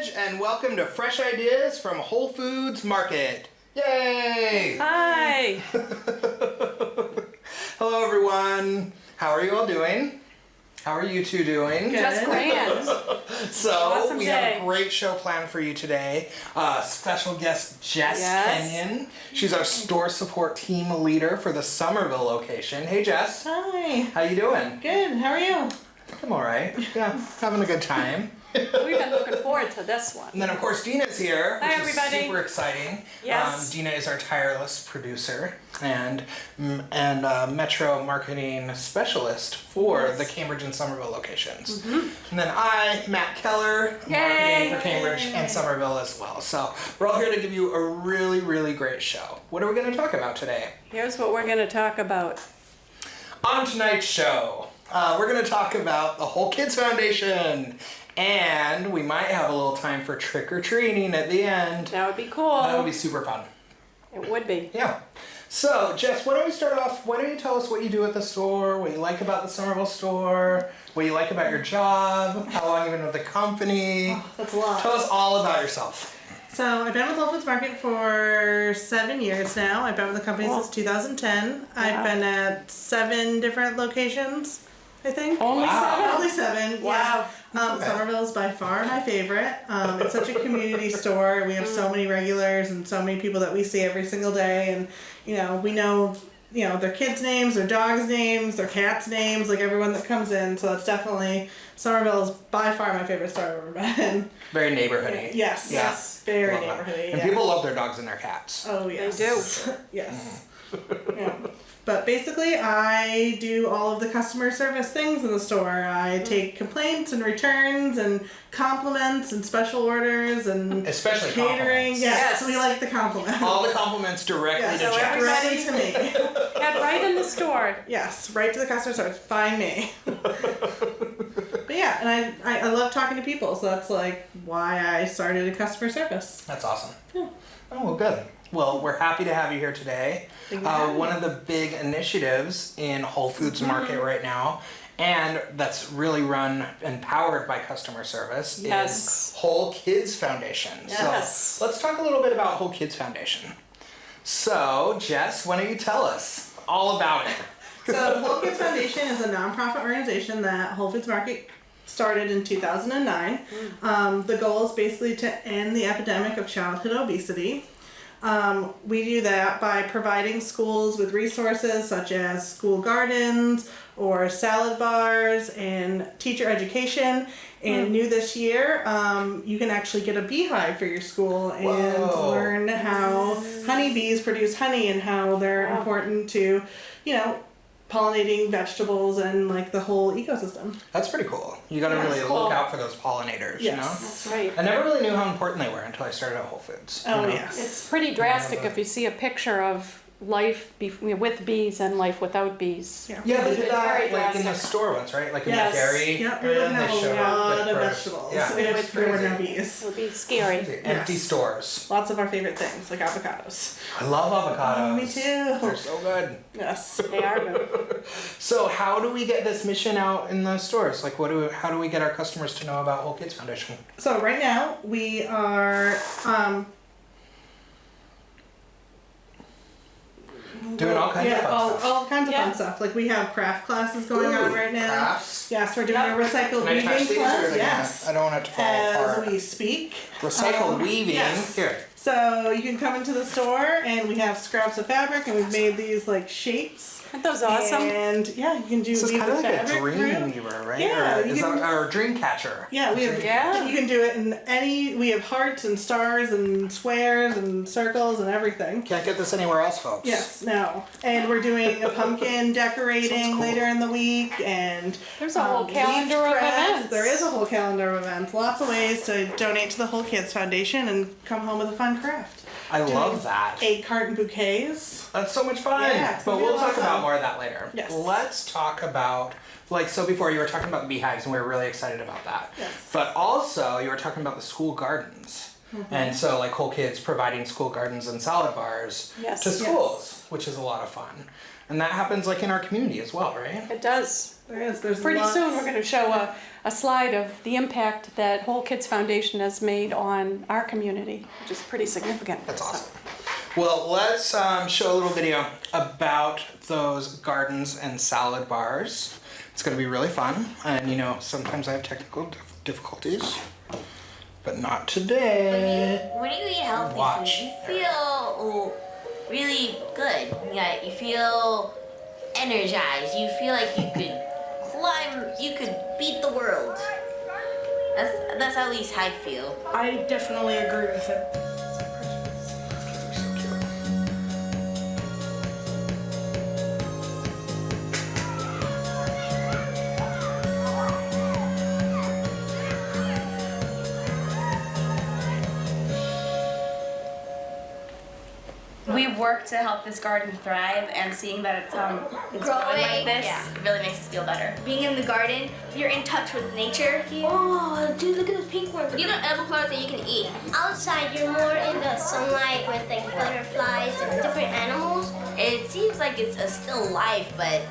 And welcome to Fresh Ideas from Whole Foods Market. Yay! Hi! Hello everyone. How are you all doing? How are you two doing? Just grand. So Awesome we day. have a great show planned for you today. Special guest Jess Kenyon. She's our store support team leader for the Somerville location. Hey Jess. Hi. How you doing? Good. How are you? I'm all right. Yeah, having a good time. We've been looking forward to this one. And then of course Dina's here, Hi, which everybody. is super exciting. Yes. Dina is our tireless producer and Metro marketing specialist for the Cambridge and Somerville locations. And then I, Matt Keller, marketing for Cambridge and Somerville as well. So we're all here to give you a really, really great show. What are we going to talk about today? Here's what we're going to talk about. On tonight's show, we're going to talk about the Whole Kids Foundation. And we might have a little time for trick-or-treating at the end. That would be cool. That would be super fun. It would be. Yeah. So, Jess, why don't we start off, why don't you tell us what you do at the store, what you like about the Somerville store, what you like about your job, how long you've been with the company. Oh, that's a lot. Tell us all about yourself. So I've been with Whole Foods Market for 7 years now. I've been with the company since 2010. I've been at 7 different locations, I think. Only seven? Only 7. Wow. Yeah. Somerville is by far my favorite. It's such a community store. We have so many regulars and so many people that we see every single day. And, we know, their kids' names, their dogs' names, their cats' names, like everyone that comes in. So that's definitely, Somerville is by far my favorite store I've ever been in. Very neighborhoody. Yes. Yeah. Yes. Very Love that. neighborhoody. And Yeah. people love their dogs and their cats. Oh, yes. They do. Yes. Yeah. But basically, I do all of the customer service things in the store. I take complaints and returns and compliments and special orders and Especially catering. compliments. Yes, Yes. we like the compliments. All the compliments directly Yes, to so Jess. directly to me. Head right in the store. Yes, right to the customer service. Find me. But yeah, and I love talking to people, so that's like why I started a customer service. That's awesome. Yeah. Oh, well, good. Well, we're happy to have you here today. Thank you for having One me. of the big initiatives in Whole Foods Market right now, and that's really run and powered by customer service, Yes. is Whole Kids Foundation. Yes. So let's talk a little bit about Whole Kids Foundation. So, Jess, why don't you tell us all about it? So Whole Kids Foundation is a nonprofit organization that Whole Foods Market started in 2009. The goal is basically to end the epidemic of childhood obesity. We do that by providing schools with resources such as school gardens or salad bars and teacher education. And new this year, you can actually get a beehive for your school and Whoa. learn how honeybees produce honey and how they're important to, pollinating vegetables and like the whole ecosystem. That's pretty cool. You gotta really cool. look out for those pollinators, you know? That's right. I never really knew how important they were until I started at Whole Foods. Oh, you know? yes. It's pretty drastic if you see a picture of life with bees and life without bees. Yeah. Yeah, they It's did very that like in the drastic. store once, right? Like in Yes. the dairy. Yep, we would and have they a showed lot the of first- vegetables Yeah. if there were no bees. It would be scary. Empty Yes. stores. Lots of our favorite things, like avocados. I love avocados. Oh, me too. They're so good. Yes. They are good. So how do we get this mission out in the stores? Like how do we get our customers to know about Whole Kids Foundation? So right now we are Doing all kinds of fun all, stuff. all kinds of Yeah. fun stuff. Like we have craft classes going on right now. Crafts. Yes, we're doing Yep. a recycled Can I touch weaving these or class. are they Yes. gonna- I don't want it to fall As apart. we speak. Recycled weaving. yes. Here. So you can come into the store and we have scraps of fabric and we've made these like shapes. Aren't those awesome? And yeah, you can do So it's weave kind of the like a fabric dream through. weaver, right? Yeah, or, you is can- that, or a dream catcher. Yeah, we have. Yeah. You can do it in we have hearts and stars and squares and circles and everything. Can't get this anywhere else, folks. Yes, no. And we're doing a pumpkin decorating Sounds cool. later in the week and There's a whole leaf calendar of crafts. events. There is a whole calendar of events. Lots of ways to donate to the Whole Kids Foundation and come home with a fun craft. I love that. Egg carton bouquets. That's so much fun. Yeah, it's But gonna be we'll a lot talk of about fun. more of that later. Yes. Let's talk about, so before you were talking about the beehives and we were really excited about that. Yes. But also you were talking about the school gardens. And so like Whole Kids providing school gardens and salad bars Yes. to Yes. schools, which is a lot of fun. And that happens like in our community as well, right? It does. There is. There's Pretty lots. soon, we're going to show a slide of the impact that Whole Kids Foundation has made on our community, which is pretty significant. That's awesome. Well, let's show a little video about those gardens and salad bars. It's going to be really fun. And you know, sometimes I have technical difficulties, but not today. When you eat healthy Watch. food, you feel really good. Yeah, you feel energized. You feel like you could climb, you could beat the world. That's at least how I feel. I definitely agree with it. We've worked to help this garden thrive, and seeing that it's growing like this really makes us feel better. Being in the garden, you're in touch with nature. Oh, dude, look at those pink ones. You know, edible flowers that you can eat. Outside, you're more in the sunlight with like butterflies and different animals. It seems like it's a still life, but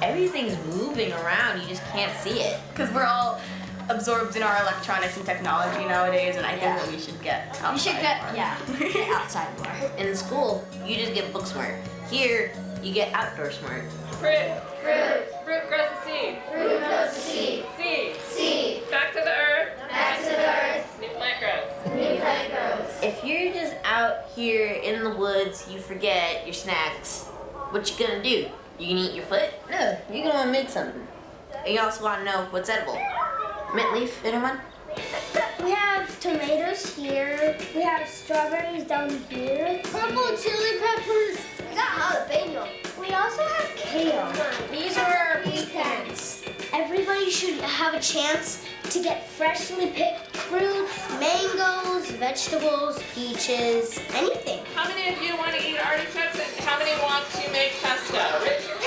everything's moving around. You just can't see it. Because we're all absorbed in our electronics and technology nowadays, and I think that we should get outside. You should get, outside more. In school, you just get book smart. Here, you get outdoor smart. Fruit. Fruit. Fruit grows the seed. Fruit grows the seed. Seed. Seed. Back to the earth. Back to the earth. New plant grows. New plant grows. If you're just out here in the woods, you forget your snacks. What you gonna do? You gonna eat your foot? No, you're gonna wanna make something. And you also wanna know what's edible. Mint leaf, anyone? We have tomatoes here. We have strawberries down here. Purple chili peppers. We got jalapeno. We also have kale. These are pecans. Everybody should have a chance to get freshly picked fruit, mangoes, vegetables, peaches, anything. How many of you want to eat artichokes and how many want to make pesto? Raise your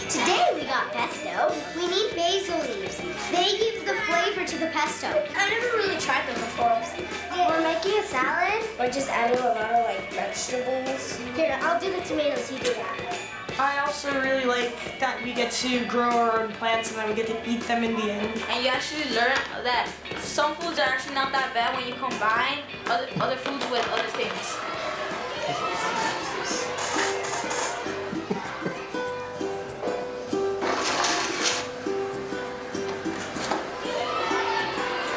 Today we got pesto. We need basil leaves. They give the flavor to the pesto. I never really tried them before. We're making a salad. We're just adding a lot of like vegetables. Here, I'll do the tomatoes. You do that. I also really like that we get to grow our own plants and that we get to eat them in the end. And you actually learn that some foods are actually not that bad when you combine other foods with other things.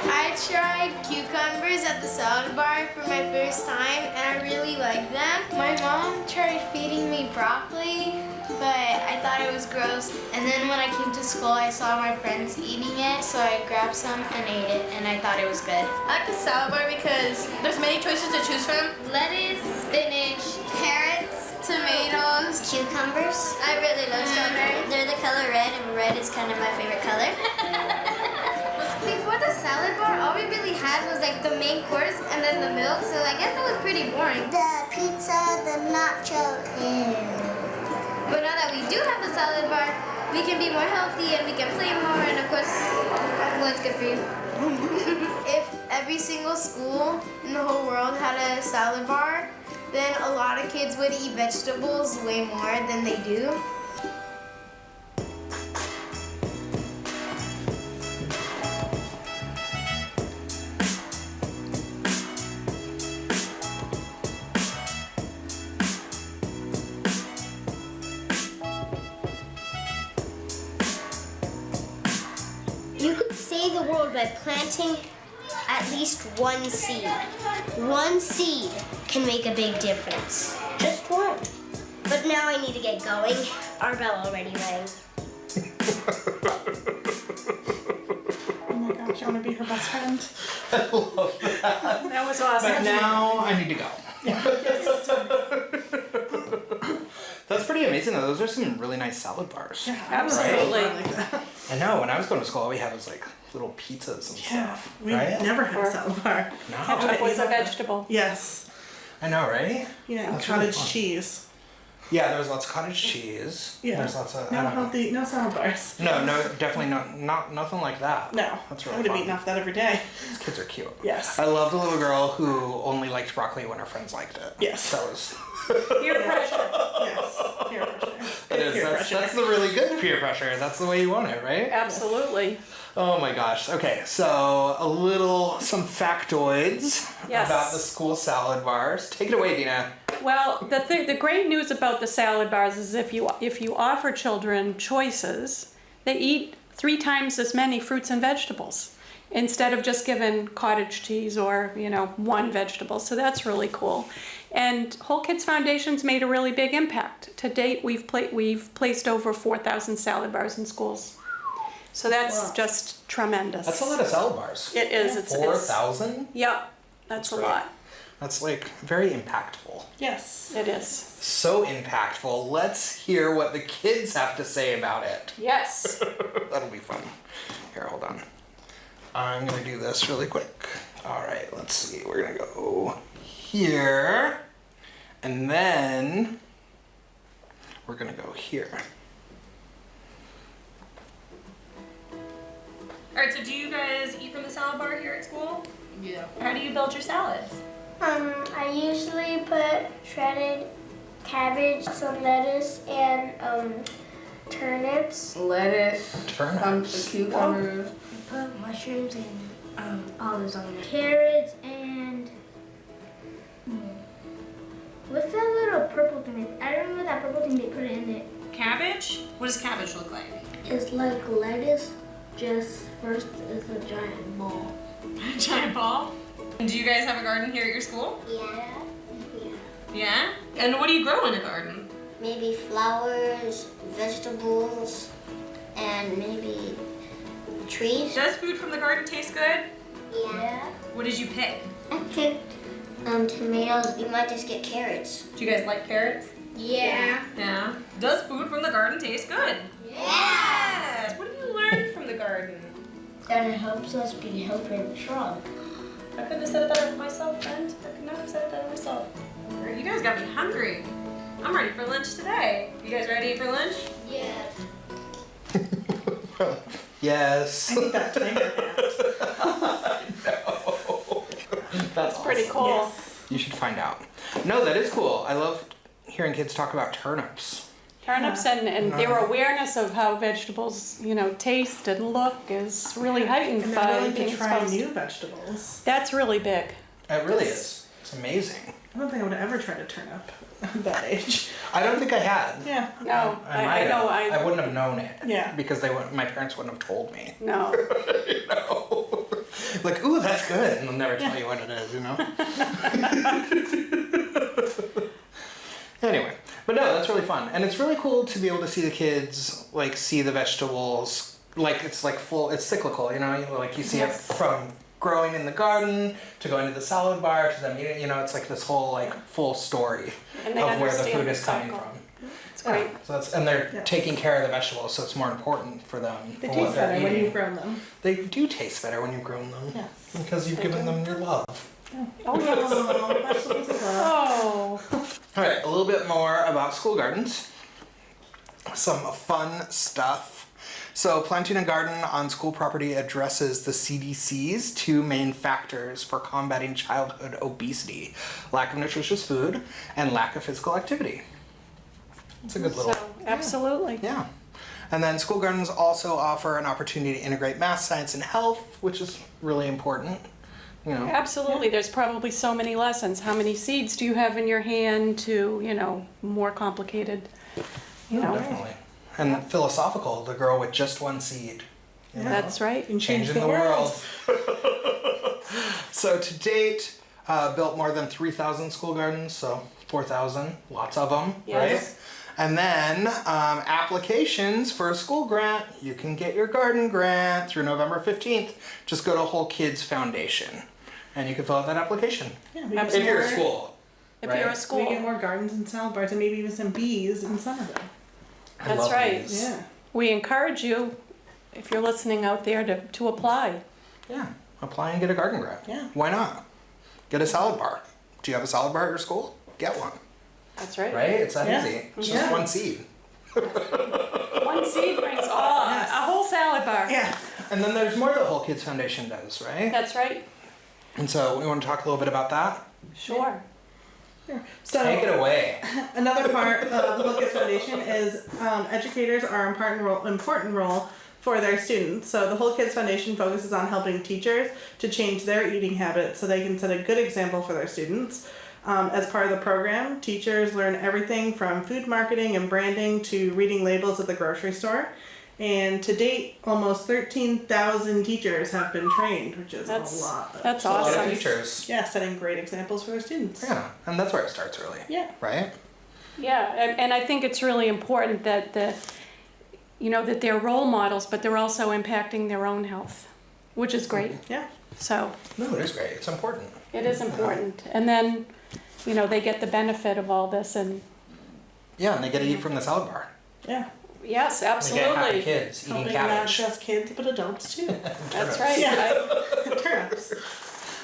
I tried cucumbers at the salad bar for my first time and I really liked them. My mom tried feeding me broccoli, but I thought it was gross. And then when I came to school, I saw my friends eating it, so I grabbed some and ate it, and I thought it was good. I like the salad bar because there's many choices to choose from. Lettuce, spinach, carrots, tomatoes, Cucumbers. I really love strawberries. They're the color red, and red is kind of my favorite color. Before the salad bar, all we really had was like the main course and then the milk, so I guess that was pretty boring. The pizza, the nacho, But now that we do have the salad bar, we can be more healthy and we can play more, and of course, well, it's good for you. If every single school in the whole world had a salad bar, then a lot of kids would eat vegetables way more than they do. You could save the world by planting at least one seed. One seed can make a big difference. Just one. But now I need to get going. Our bell already rang. Oh my gosh, I want to be her best friend. I love that. That was awesome. But now I need to go. That's pretty amazing though. Those are some really nice salad bars. Absolutely. I like that. I know. When I was going to school, all we had was like little pizzas and Yeah, stuff. we right? never had a salad bar. No. Ketchup was a vegetable. Yes. I know, right? Yeah, and That's really cottage fun. cheese. Yeah, there's lots of cottage cheese. Yeah. There's lots of, No I don't know. healthy, no salad bars. No, definitely nothing like that. No. That's I really would have fun. eaten off that every day. These kids are cute. Yes. I love the little girl who only liked broccoli when her friends liked it. Yes. That was. Peer pressure. Yes. Peer pressure. It is. Peer That's, pressure. that's the really good peer pressure. That's the way you want it, right? Absolutely. Oh my gosh. Okay, so some factoids Yes. about the school salad bars. Take it away, Dina. Well, the great news about the salad bars is if you offer children choices, they eat 3 times as many fruits and vegetables instead of just given cottage cheese or 1 vegetable. So that's really cool. And Whole Kids Foundation's made a really big impact. To date, we've placed over 4,000 salad bars in schools. So that's just tremendous. That's a lot of salad bars. It is. It's 4,000? Yep, that's a great. lot. That's like very impactful. Yes. It is. So impactful. Let's hear what the kids have to say about it. Yes. That'll be fun. Here, hold on. I'm gonna do this really quick. All right, let's see. We're gonna go here, and then we're gonna go here. All right, so do you guys eat from the salad bar here at school? Yeah. How do you build your salads? I usually put shredded cabbage, some lettuce, and turnips. Lettuce, Turnips. cucumbers. Put mushrooms and olives on it. Carrots and what's that little purple thing? I don't remember that purple thing they put in it. Cabbage? What does cabbage look like? It's like lettuce, just first it's a giant ball. A giant ball? And do you guys have a garden here at your school? Yeah. Yeah? And what do you grow in a garden? Maybe flowers, vegetables, and maybe trees. Does food from the garden taste good? Yeah. What did you pick? I picked tomatoes. You might just get carrots. Do you guys like carrots? Yeah. Yeah. Does food from the garden taste good? Yes. What have you learned from the garden? That it helps us be healthy and strong. I couldn't have said it better myself, friend. I could not have said it better myself. All right, you guys got me hungry. I'm ready for lunch today. You guys ready for lunch? Yes. Yes. I need that timer hat. That's Pretty cool. Yes. You should find out. No, that is cool. I love hearing kids talk about turnips. Turnips and their awareness of how vegetables, taste and look is really heightened And by they're willing being to try exposed. new vegetables. That's really big. It really is. It's amazing. I don't think I would have ever tried a turnip at that age. I don't think I had. Yeah. No, I I know. I wouldn't have known it. Yeah. Because my parents wouldn't have told me. No. You know? Like, ooh, that's good. And they'll never tell you what it is, Anyway, but no, that's really fun. And it's really cool to be able to see the kids, like, see the vegetables. Like, it's cyclical, Like, you see it from growing in the garden to going to the salad bar to them eating, it's like this whole, like, full story And they of where the understand food the is coming cycle. from. It's great. So and they're Yeah. taking care of the vegetables, so it's more important for them. They for what taste they're better when eating. you've grown them. They do taste better when you've grown them. Yes. Because you've given them your love. Oh, yes. Oh, vegetables of love. Oh. All right, a little bit more about school gardens. Some fun stuff. So, planting a garden on school property addresses the CDC's 2 main factors for combating childhood obesity: lack of nutritious food and lack of physical activity. It's a good little. So, absolutely. Yeah. And then school gardens also offer an opportunity to integrate math, science, and health, which is really important. Absolutely. There's probably so many lessons. How many seeds do you have in your hand to, more complicated, Definitely. And philosophical, the girl with just 1 seed. That's right. And change Changing the world. So to date, built more than 3,000 school gardens, so 4,000, lots of them, Yes. right? And then applications for a school grant, you can get your garden grant through November 15th. Just go to Whole Kids Foundation and you can fill out that application. Yeah, we If you're a school. If right? you're a We school. get more gardens and salad bars and maybe even some bees in Somerville. I That's love right. these. Yeah. We encourage you, if you're listening out there, to apply. Yeah, apply and get a garden grant. Yeah. Why not? Get a salad bar. Do you have a salad bar at your school? Get one. That's right. right? It's that Yeah. easy. It's Yeah. just one seed. One seed brings all Yes. a whole salad bar. Yeah. And then there's more that Whole Kids Foundation does, right? That's right. And so we want to talk a little bit about that. Sure. So Take it away. another part of the Whole Kids Foundation is educators are an important role for their students. So the Whole Kids Foundation focuses on helping teachers to change their eating habits so they can set a good example for their students. As part of the program, teachers learn everything from food marketing and branding to reading labels at the grocery store. And to date, almost 13,000 teachers have been trained, which is a lot. That's A lot of awesome. teachers. Yeah, setting great examples for their students. Yeah, and that's where it starts really. Yeah. Right? Yeah, and I think it's really important that that they're role models, but they're also impacting their own health, which is great. Yeah. So No, it is great. It's important. it is important. And then, they get the benefit of all this, and Yeah, and they get to eat from the salad bar. Yeah. yes, They get happy absolutely. kids eating Helping not cabbage. just kids, but adults too. That's right. Yeah. Turnips.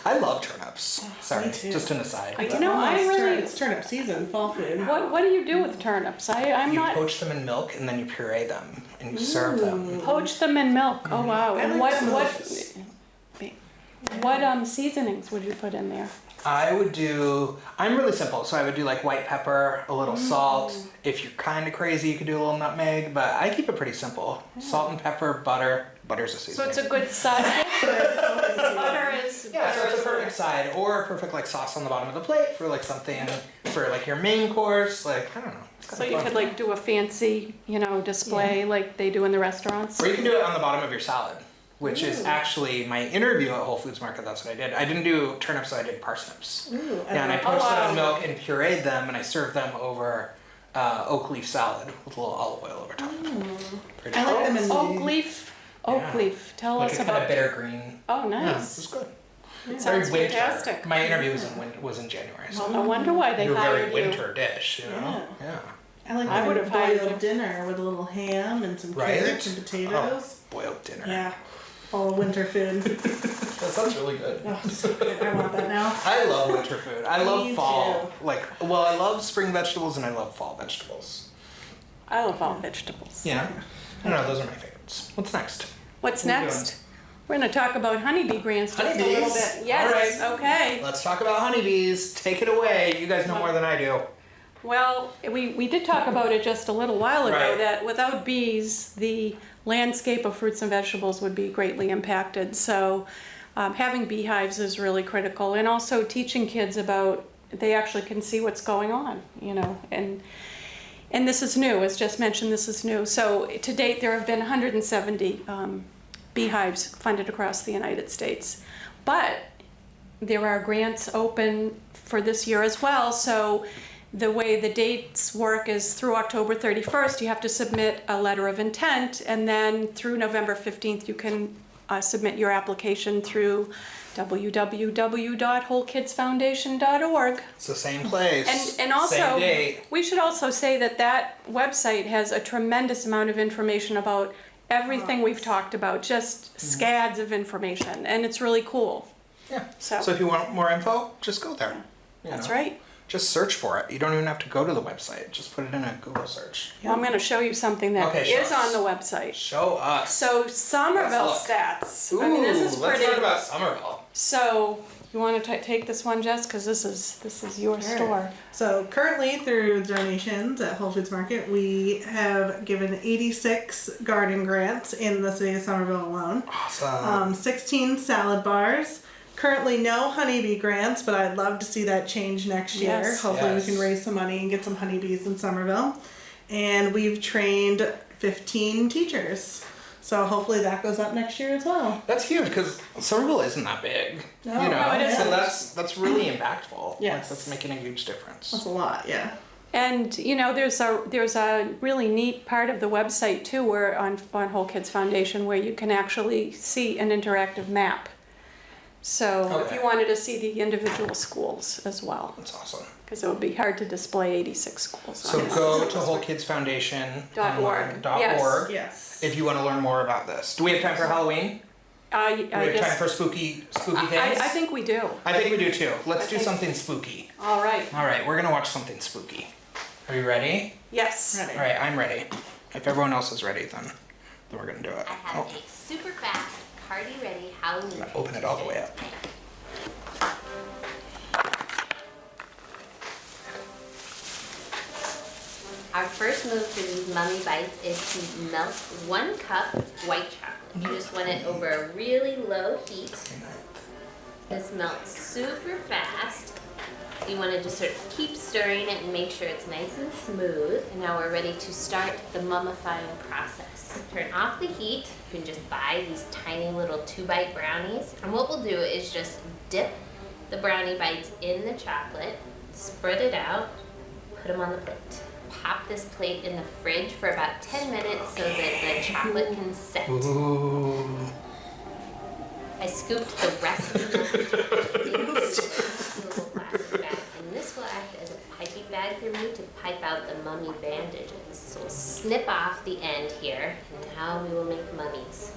I love turnips. Sorry, me too. just an aside. I really. It's turnip season, fall food. What do you do with turnips? I'm You not poach them in milk and then you puree them and you serve them. poach them in milk. Oh wow! I And like what seasonings would you put in there? I'm really simple, so I would do like white pepper, a little salt. If you're kind of crazy, you could do a little nutmeg, but I keep it pretty simple. Salt and pepper, butter. Butter's a So seasoning. it's a good side. Butter is. Yeah, so it's a perfect side or a perfect like sauce on the bottom of the plate for like something for like your main course. Like, I don't know. It's So kinda you fun. could like do a fancy, display like they do in the restaurants. Or you can do it on the bottom of your salad, which is actually my interview at Whole Foods Market. That's what I did. I didn't do turnips, I did parsnips. Ooh, Yeah, and I love- poached them wow. in milk and pureed them, and I served them over oak leaf salad with a little olive oil over top. Pretty I like them in Oak leaf. Oak Yeah. leaf. Tell like us a kind about. of bitter green. Oh, Yeah, it nice. was good. It Very sounds winter. fantastic. My interview was in January, so Well, no wonder why they you were a very hired you. winter dish, you know? Yeah. I like I them would in have hired boiled you. dinner with a little ham and some Right? carrots and potatoes. Oh, boiled dinner. Yeah. All winter food. That sounds really good. Oh, so good. I want that now. I love winter food. I love Me fall. I love spring vegetables and I love fall vegetables. I love all vegetables. Yeah. I don't know, those are my favorites. What's next? What's What are we next? We're going to talk about honeybee grants just a little Honeybees? bit. Yes. All Okay. Let's talk about honeybees. Take it away. You guys know more than I do. Well, we did talk about it just a little while ago Right. that without bees, the landscape of fruits and vegetables would be greatly impacted. So having beehives is really critical, and also teaching kids about, they actually can see what's going on, and this is new, as Jess mentioned, this is new. So to date, there have been 170 beehives funded across the United States. But there are grants open for this year as well. So the way the dates work is through October 31st, you have to submit a letter of intent, and then through November 15th, you can submit your application through www.wholekidsfoundation.org. It's the same place. And also, same date. we should also say that website has a tremendous amount of information about everything we've talked about, just scads of information, and it's really cool. Yeah. So, So if you want more info, just go there. You that's know. right. Just search for it. You don't even have to go to the website. Just put it in a Google search. Well, I'm going to show you something that Okay, show is us. on the website. Show us. So Somerville Let's stats. Ooh, I mean, this is let's pretty. talk about Somerville. So you want to take this one, Jess, because this is your Sure. store. So currently, through donations at Whole Foods Market, we have given 86 garden grants in the city of Somerville alone. Awesome. 16 salad bars. Currently, no honeybee grants, but I'd love to see that change next year. Yes. Hopefully, Yes. we can raise some money and get some honeybees in Somerville. And we've trained 15 teachers. So hopefully that goes up next year as well. That's huge because Somerville isn't that big. No, you know, no, it so isn't. that's really impactful. Yes. Like, that's making a huge difference. That's a lot, yeah. And there's a really neat part of the website too, where on Whole Kids Foundation, where you can actually see an interactive map. So if Okay. you wanted to see the individual schools as well, That's awesome. because it would be hard to display 86 schools. So on this. go to wholekidsfoundation.org .org. Yes. if you want to learn more about this. Do we have time for Halloween? Do we have guess- time for spooky things? I think we do. I think we do too. Let's I do think- something spooky. All right. All right, we're gonna watch something spooky. Are you ready? Yes. Ready. All right, I'm ready. If everyone else is ready, then we're gonna do it. I have a super fast, party ready Halloween. I'm gonna open it all the way up. Our first move for these mummy bites is to melt 1 cup white chocolate. You just want it over a really low heat. This melts super fast. You want to just sort of keep stirring it and make sure it's nice and smooth. And now we're ready to start the mummifying process. Turn off the heat. You can just buy these tiny little 2-bite brownies. And what we'll do is just dip the brownie bites in the chocolate, spread it out, put them on the plate. Pop this plate in the fridge for about 10 minutes so that the chocolate can set. Ooh. I scooped the rest of the into this little plastic bag, and this will act as a piping bag for me to pipe out the mummy bandages. So we'll snip off the end here, and now we will make mummies.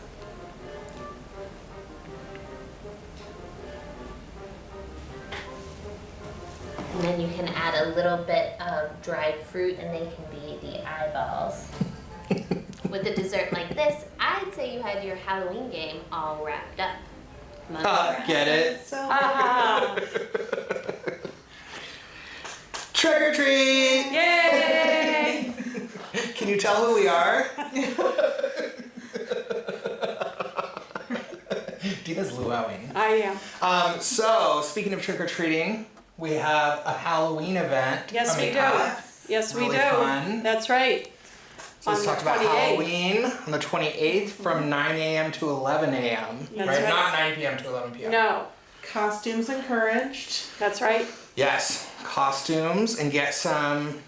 And then you can add a little bit of dried fruit and they can be the eyeballs. With a dessert like this, I'd say you had your Halloween game all wrapped up. Get it? So Trick or treat! Yay! Can you tell who we are? Dina's luauing. I am. So, speaking of trick or treating, we have a Halloween event. Yes, we coming do. up. Yes, we Really do. fun. That's right. So let's On talk the about 28th. Halloween on the 28th from 9 a.m. to 11 a.m. That's right? right. Not 9 p.m. to 11 p.m. No, costumes encouraged. that's right. Yes, costumes and get some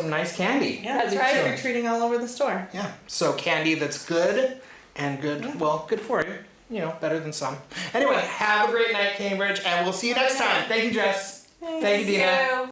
nice candy. Yeah, That's be right. trick or treating all over the store. Yeah. So candy that's good and good, well, good for you. You know, better than some. Anyway, have a great night, Cambridge, and we'll see you next time. Thank you, Jess. Thank you, Dina. Thank you.